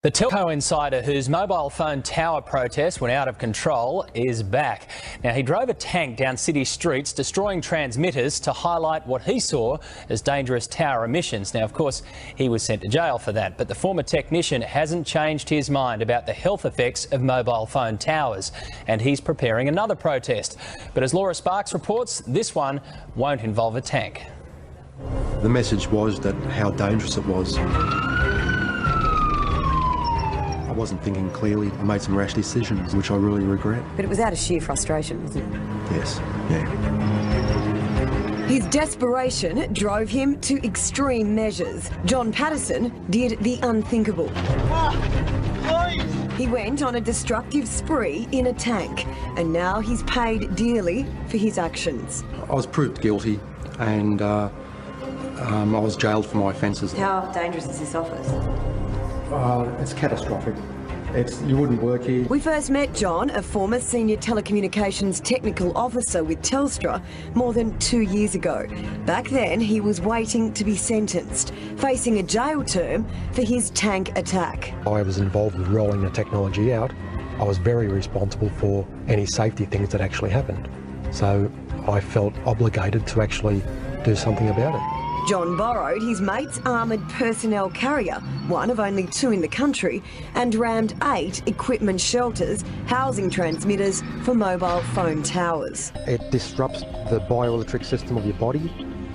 The Telecom insider whose mobile phone tower protest went out of control is back. Now, he drove a tank down city streets, destroying transmitters to highlight what he saw as dangerous tower emissions. Now, of course, he was sent to jail for that, but the former technician hasn't changed his mind about the health effects of mobile phone towers, and he's preparing another protest. But as Laura Sparks reports, this one won't involve a tank. The message was that how dangerous it was. I wasn't thinking clearly. I made some rash decisions, which I really regret. But it was out of sheer frustration, wasn't it? Yes, yeah. His desperation drove him to extreme measures. John Patterson did the unthinkable. He went on a destructive spree in a tank, and now he's paid dearly for his actions. I was proved guilty, and I was jailed for my offences. How dangerous is this office? It's catastrophic. You wouldn't work here. We first met John, a former senior telecommunications technical officer with Telstra, more than 2 years ago. Back then, he was waiting to be sentenced, facing a jail term for his tank attack. I was involved with rolling the technology out. I was very responsible for any safety things that actually happened. So I felt obligated to actually do something about it. John borrowed his mate's armoured personnel carrier, one of only 2 in the country, and rammed 8 equipment shelters housing transmitters for mobile phone towers. It disrupts the bioelectric system of your body,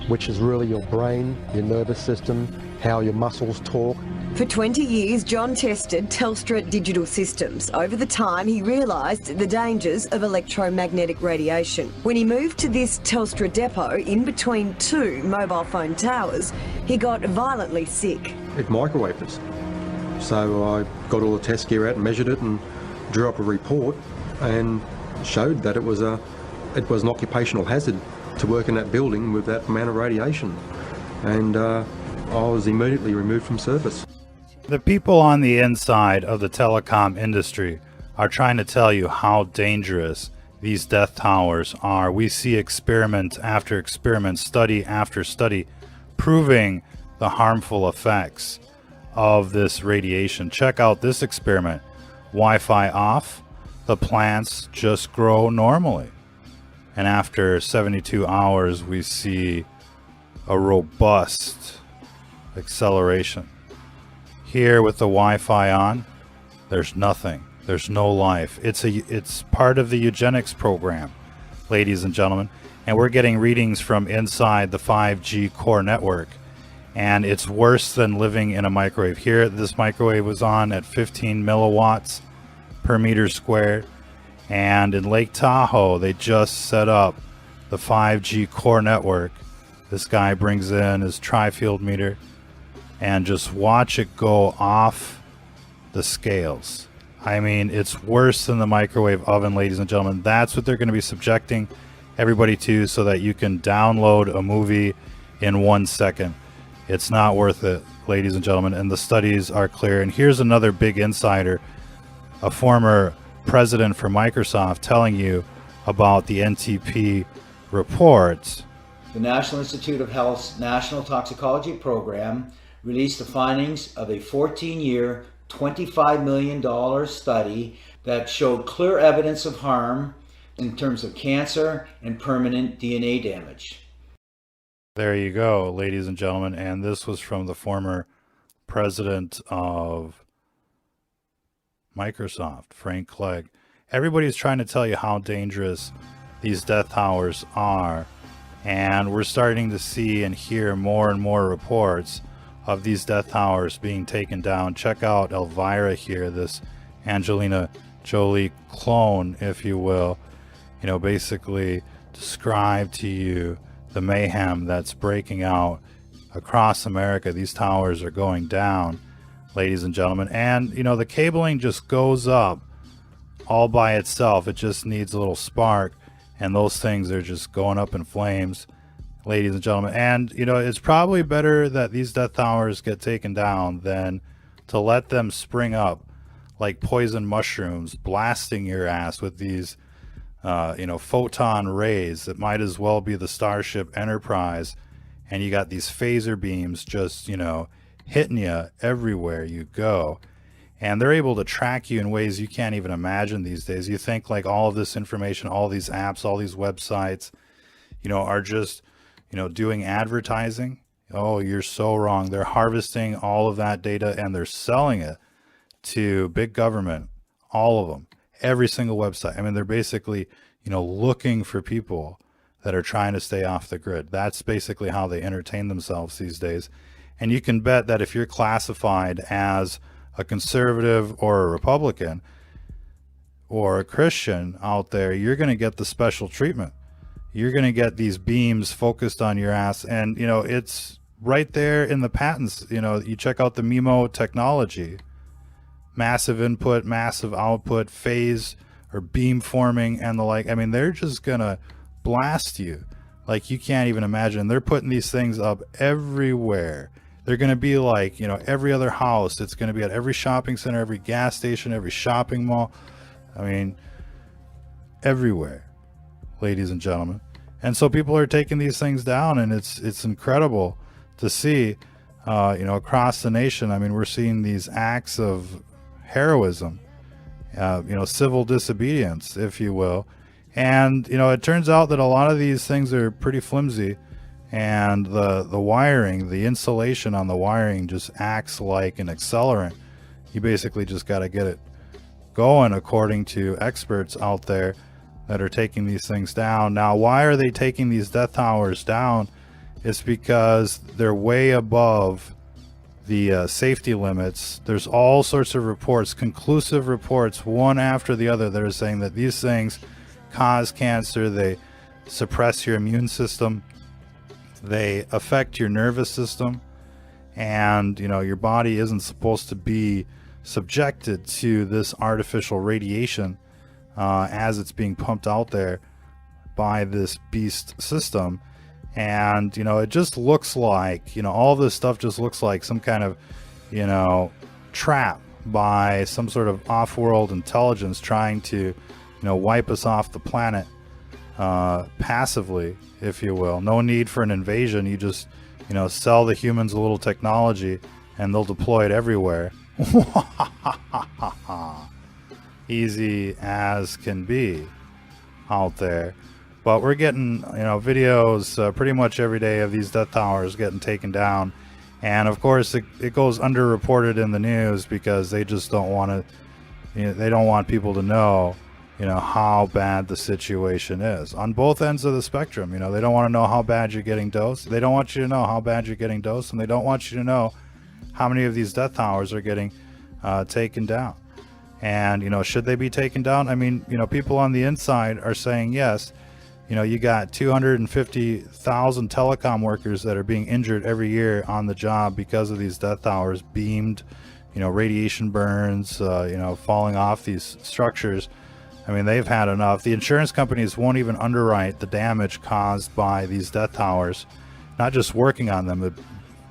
which is really your brain, your nervous system, how your muscles talk. For 20 years, John tested Telstra digital systems. Over the time, he realised the dangers of electromagnetic radiation. When he moved to this Telstra depot in between 2 mobile phone towers, he got violently sick. It microwaved us. So I got all the test gear out and measured it and drew up a report and showed that it was an occupational hazard to work in that building with that amount of radiation. And I was immediately removed from service. The people on the inside of the telecom industry are trying to tell you how dangerous these death towers are. We see experiment after experiment, study after study, proving the harmful effects of this radiation. Check out this experiment. Wi-Fi off, the plants just grow normally. And after 72 hours, we see a robust acceleration. Here with the Wi-Fi on, there's nothing. There's no life. It's part of the eugenics program, ladies and gentlemen. And we're getting readings from inside the 5G core network. And it's worse than living in a microwave. Here, this microwave was on at 15 milliwatts per meter squared. And in Lake Tahoe, they just set up the 5G core network. This guy brings in his tri-field meter and just watch it go off the scales. I mean, it's worse than the microwave oven, ladies and gentlemen. That's what they're going to be subjecting everybody to so that you can download a movie in 1 second. It's not worth it, ladies and gentlemen, and the studies are clear. And here's another big insider, a former president for Microsoft, telling you about the NTP report. The National Institute of Health's National Toxicology Program released the findings of a 14-year, $25 million study that showed clear evidence of harm in terms of cancer and permanent DNA damage. There you go, ladies and gentlemen, and this was from the former president of Microsoft, Frank Clegg. Everybody's trying to tell you how dangerous these death towers are, and we're starting to see and hear more and more reports of these death towers being taken down. Check out Elvira here, this Angelina Jolie clone, if you will, basically describe to you the mayhem that's breaking out across America. These towers are going down, ladies and gentlemen, and the cabling just goes up all by itself. It just needs a little spark, and those things are just going up in flames, ladies and gentlemen. And it's probably better that these death towers get taken down than to let them spring up like poison mushrooms, blasting your ass with these photon rays that might as well be the Starship Enterprise, and you got these phaser beams just hitting you everywhere you go. and they're able to track you in ways you can't even imagine these days. You think like all of this information, all these apps, all these websites, are just, doing advertising. Oh, you're so wrong. They're harvesting all of that data and they're selling it to big government, all of them, every single website. I mean, they're basically, looking for people that are trying to stay off the grid. That's basically how they entertain themselves these days. And you can bet that if you're classified as a conservative or a Republican or a Christian out there, you're going to get the special treatment. You're going to get these beams focused on your ass. And, it's right there in the patents. You check out the MIMO technology, massive input, massive output, phase or beam forming and the like. I mean, they're just going to blast you like you can't even imagine. They're putting these things up everywhere. They're going to be like, every other house. It's going to be at every shopping center, every gas station, every shopping mall. I mean, everywhere, ladies and gentlemen. And so people are taking these things down, and it's incredible to see, across the nation. I mean, we're seeing these acts of heroism, civil disobedience, if you will. And, it turns out that a lot of these things are pretty flimsy, and the wiring, the insulation on the wiring just acts like an accelerant. You basically just got to get it going, according to experts out there that are taking these things down. Now, why are they taking these death towers down? It's because they're way above the safety limits. There's all sorts of reports, conclusive reports, one after the other, that are saying that these things cause cancer, they suppress your immune system, they affect your nervous system, and your body isn't supposed to be subjected to this artificial radiation as it's being pumped out there by this beast system. And it just looks like, all this stuff just looks like some kind of trap by some sort of off-world intelligence trying to wipe us off the planet passively, if you will. No need for an invasion. You just sell the humans a little technology and they'll deploy it everywhere. Easy as can be out there. But we're getting videos pretty much every day of these death towers getting taken down, and of course it goes underreported in the news because they just don't want to, they don't want people to know how bad the situation is on both ends of the spectrum. They don't want to know how bad you're getting dosed. They don't want you to know how bad you're getting dosed, and they don't want you to know how many of these death towers are getting taken down. And should they be taken down? I mean, people on the inside are saying yes. You got 250,000 telecom workers that are being injured every year on the job because of these death towers, beamed, radiation burns, falling off these structures. I mean, they've had enough. The insurance companies won't even underwrite the damage caused by these death towers, not just working on them,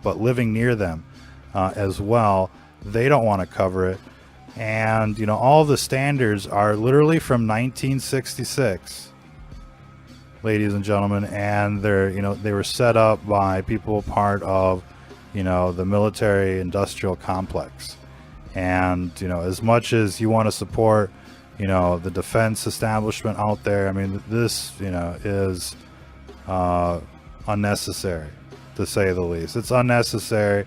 but living near them as well. They don't want to cover it. And, all the standards are literally from 1966. Ladies and gentlemen, and they're they were set up by people part of the military industrial complex. And as much as you want to support the defense establishment out there, I mean, this is unnecessary, to say the least. It's unnecessary,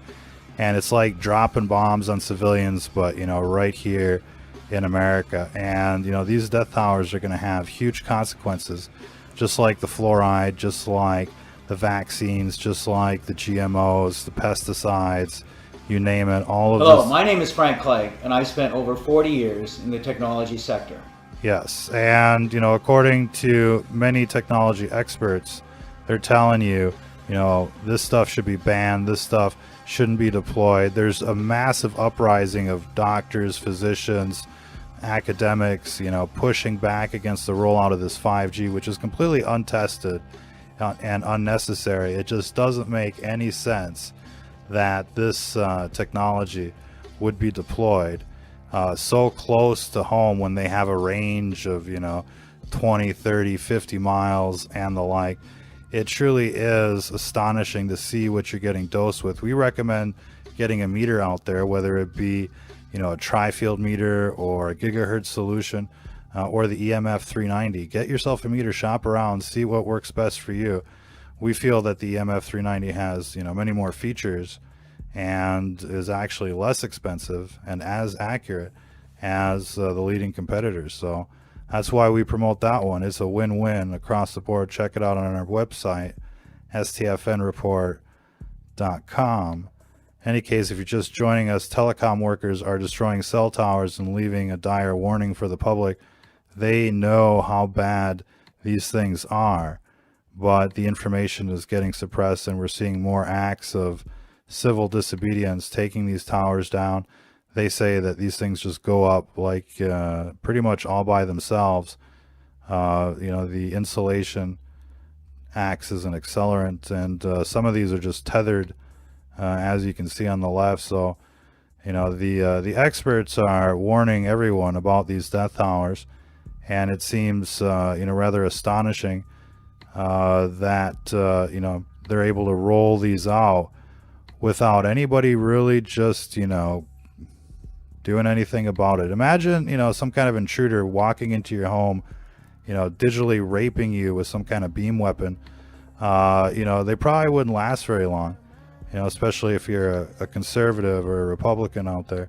and it's like dropping bombs on civilians, but right here in America. And these death towers are going to have huge consequences, just like the fluoride, just like the vaccines, just like the GMOs, the pesticides, you name it, all of this. Hello, my name is Frank Clegg, and I've spent over 40 years in the technology sector. Yes, and according to many technology experts, they're telling you, this stuff should be banned, this stuff shouldn't be deployed. There's a massive uprising of doctors, physicians, academics, pushing back against the rollout of this 5G, which is completely untested and unnecessary. It just doesn't make any sense that this technology would be deployed so close to home when they have a range of 20, 30, 50 miles and the like. It truly is astonishing to see what you're getting dosed with. We recommend getting a meter out there, whether it be a tri-field meter or a gigahertz solution, or the EMF 390. Get yourself a meter, shop around, see what works best for you. We feel that the EMF 390 has, many more features and is actually less expensive and as accurate as the leading competitors. So that's why we promote that one. It's a win-win across the board. Check it out on our website, stfnreport.com. Any case, if you're just joining us, telecom workers are destroying cell towers and leaving a dire warning for the public. They know how bad these things are, but the information is getting suppressed, and we're seeing more acts of civil disobedience taking these towers down. They say that these things just go up like pretty much all by themselves. The insulation acts as an accelerant, and some of these are just tethered, as you can see on the left. So the experts are warning everyone about these death towers, and it seems rather astonishing that they're able to roll these out without anybody really just doing anything about it. Imagine some kind of intruder walking into your home, digitally raping you with some kind of beam weapon. They probably wouldn't last very long, especially if you're a conservative or a Republican out there.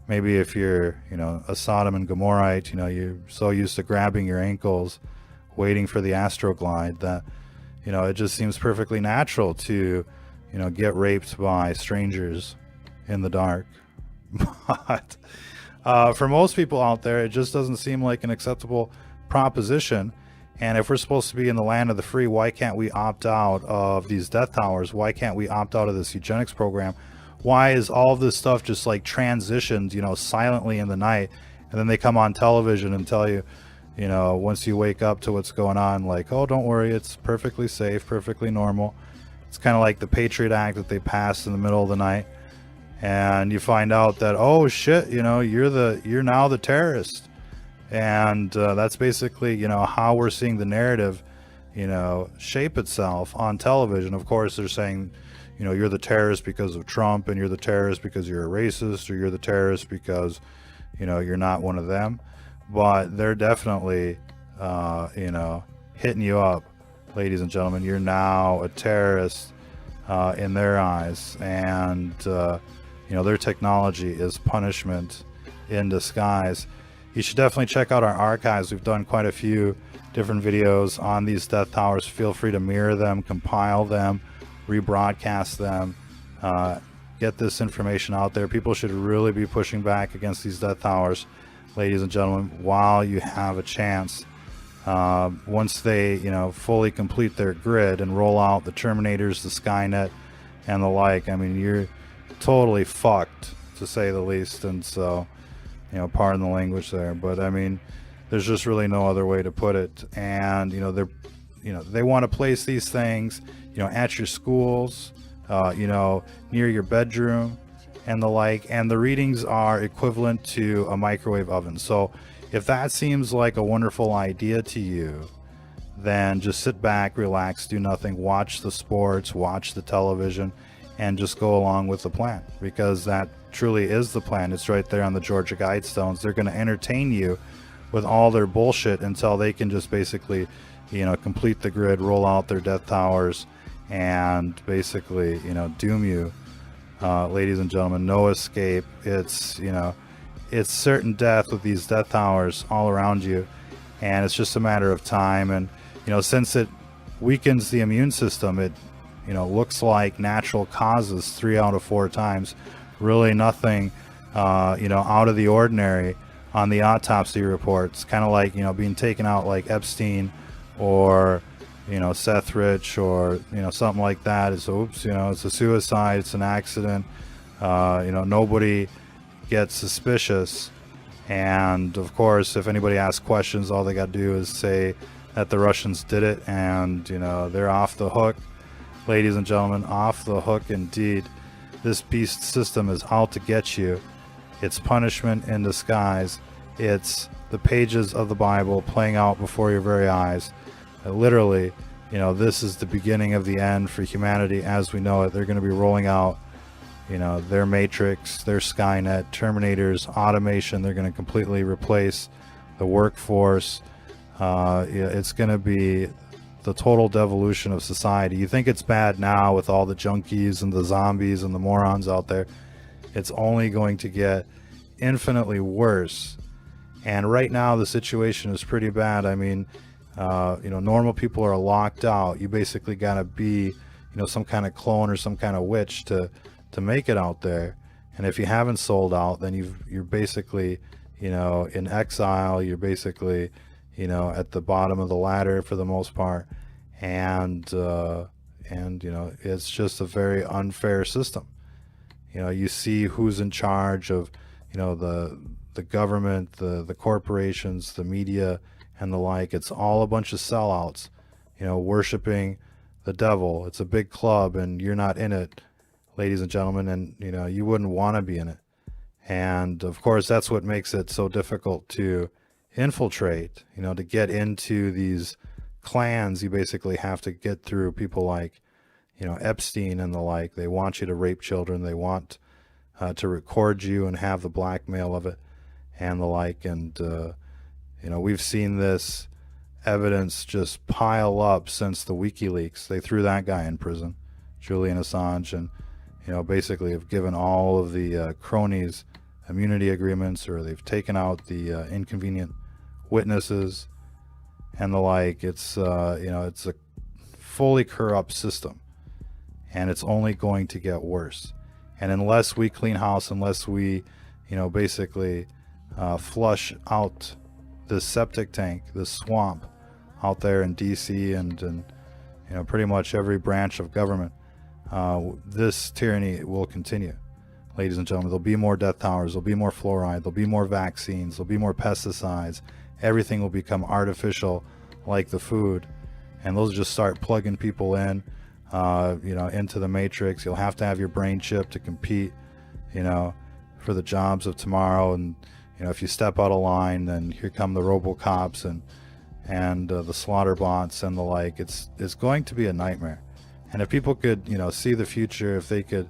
Maybe if you're a Sodom and Gomorrahite, you're so used to grabbing your ankles waiting for the astroglide that it just seems perfectly natural to get raped by strangers in the dark. But for most people out there, it just doesn't seem like an acceptable proposition. And if we're supposed to be in the land of the free, why can't we opt out of these death towers? Why can't we opt out of this eugenics program? Why is all this stuff just like transitioned, silently in the night, and then they come on television and tell you, once you wake up to what's going on, like, oh, don't worry, it's perfectly safe, perfectly normal. It's kind of like the Patriot Act that they passed in the middle of the night, and you find out that, oh shit, you're now the terrorist. And that's basically how we're seeing the narrative shape itself on television. Of course, they're saying you're the terrorist because of Trump, and you're the terrorist because you're a racist, or you're the terrorist because you're not one of them. But they're definitely hitting you up, ladies and gentlemen. You're now a terrorist in their eyes, and their technology is punishment in disguise. You should definitely check out our archives. We've done quite a few different videos on these death towers. Feel free to mirror them, compile them, rebroadcast them, get this information out there. People should really be pushing back against these death towers, ladies and gentlemen, while you have a chance. Once they fully complete their grid and roll out the Terminators, the Skynet, and the like, you're totally fucked, to say the least. And so pardon the language there, but there's just really no other way to put it. And they want to place these things at your schools, near your bedroom and the like, and the readings are equivalent to a microwave oven. So if that seems like a wonderful idea to you, then just sit back, relax, do nothing, watch the sports, watch the television, and just go along with the plan, because that truly is the plan. It's right there on the Georgia Guidestones. They're going to entertain you with all their bullshit until they can just basically complete the grid, roll out their death towers, and basically doom you, ladies and gentlemen. No escape. It's it's certain death with these death towers all around you, and it's just a matter of time. And since it weakens the immune system, it looks like natural causes 3 out of 4 times. Really nothing out of the ordinary on the autopsy reports. Kind of like being taken out like Epstein or Seth Rich or something like that. It's oops, it's a suicide, it's an accident. Nobody gets suspicious. And of course, if anybody asks questions, all they got to do is say that the Russians did it, and they're off the hook. Ladies and gentlemen, off the hook indeed. This beast system is out to get you. It's punishment in disguise. It's the pages of the Bible playing out before your very eyes. Literally, this is the beginning of the end for humanity as we know it. They're going to be rolling out, you know, their Matrix, their Skynet, Terminators, automation. They're going to completely replace the workforce. It's going to be the total devolution of society. You think it's bad now with all the junkies and the zombies and the morons out there. It's only going to get infinitely worse. And right now the situation is pretty bad. I mean, you know, normal people are locked out. You basically got to be, you know, some kind of clone or some kind of witch to make it out there. And if you haven't sold out, then you're basically, you know, in exile. You're basically, you know, at the bottom of the ladder for the most part. And you know, it's just a very unfair system. You know, you see who's in charge of, you know, the government, the corporations, the media, and the like. It's all a bunch of sellouts, you know, worshiping the devil. It's a big club, and you're not in it, ladies and gentlemen, and, you know, you wouldn't want to be in it. And of course, that's what makes it so difficult to infiltrate. You know, to get into these clans, you basically have to get through people like, you know, Epstein and the like. They want you to rape children. They want to record you and have the blackmail of it and the like. And, you know, we've seen this evidence just pile up since the WikiLeaks. They threw that guy in prison, Julian Assange, and, you know, basically have given all of the cronies immunity agreements, or they've taken out the inconvenient witnesses and the like. It's, you know, it's a fully corrupt system. And it's only going to get worse. And unless we clean house, unless we, you know, basically flush out this septic tank, this swamp out there in DC and you know, pretty much every branch of government, this tyranny will continue. Ladies and gentlemen, there'll be more death towers, there'll be more fluoride, there'll be more vaccines, there'll be more pesticides. Everything will become artificial, like the food, and those just start plugging people in. You know, into the Matrix. You'll have to have your brain chip to compete, you know, for the jobs of tomorrow. And, you know, if you step out of line, then here come the RoboCops and the slaughter bots and the like. It's going to be a nightmare. And if people could, you know, see the future, if they could,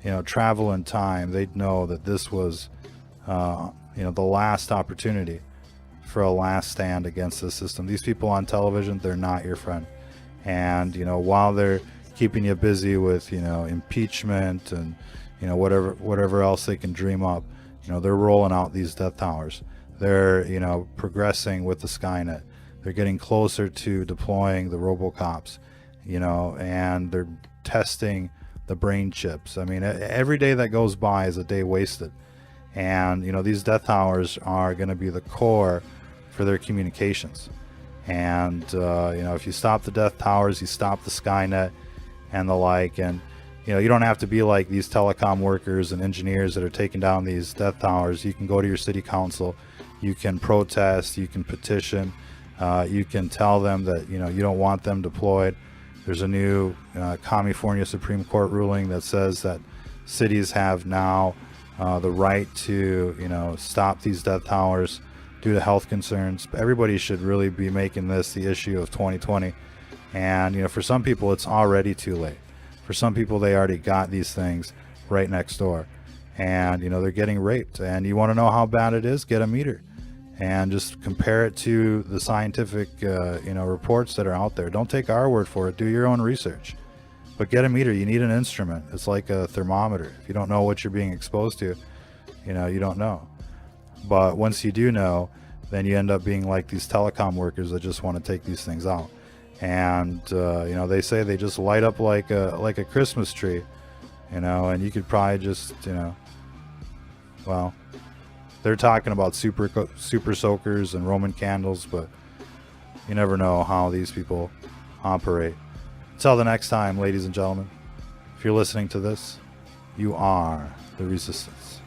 you know, travel in time, they'd know that this was, you know, the last opportunity for a last stand against this system. These people on television, they're not your friend. And, you know, while they're keeping you busy with, you know, impeachment and, you know, whatever else they can dream up, you know, they're rolling out these death towers. They're, you know, progressing with the Skynet. They're getting closer to deploying the RoboCops, you know, and they're testing the brain chips. I mean, every day that goes by is a day wasted. And, you know, these death towers are going to be the core for their communications. And you know, if you stop the death towers, you stop the Skynet and the like. And, you know, you don't have to be like these telecom workers and engineers that are taking down these death towers. You can go to your city council, you can protest, you can petition, you can tell them that, you know, you don't want them deployed. There's a new California Supreme Court ruling that says that cities have now the right to, you know, stop these death towers due to health concerns. Everybody should really be making this the issue of 2020. And, you know, for some people, it's already too late. For some people, they already got these things right next door. And, you know, they're getting raped. And you want to know how bad it is? Get a meter. And just compare it to the scientific, you know, reports that are out there. Don't take our word for it. Do your own research. But get a meter. You need an instrument. It's like a thermometer. If you don't know what you're being exposed to, you know, you don't know. But once you do know, then you end up being like these telecom workers that just want to take these things out. And you know, they say they just light up like a Christmas tree, you know, and you could probably just, you know, well, they're talking about super soakers and Roman candles, but you never know how these people operate. Until the next time, ladies and gentlemen, if you're listening to this, you are the resistance.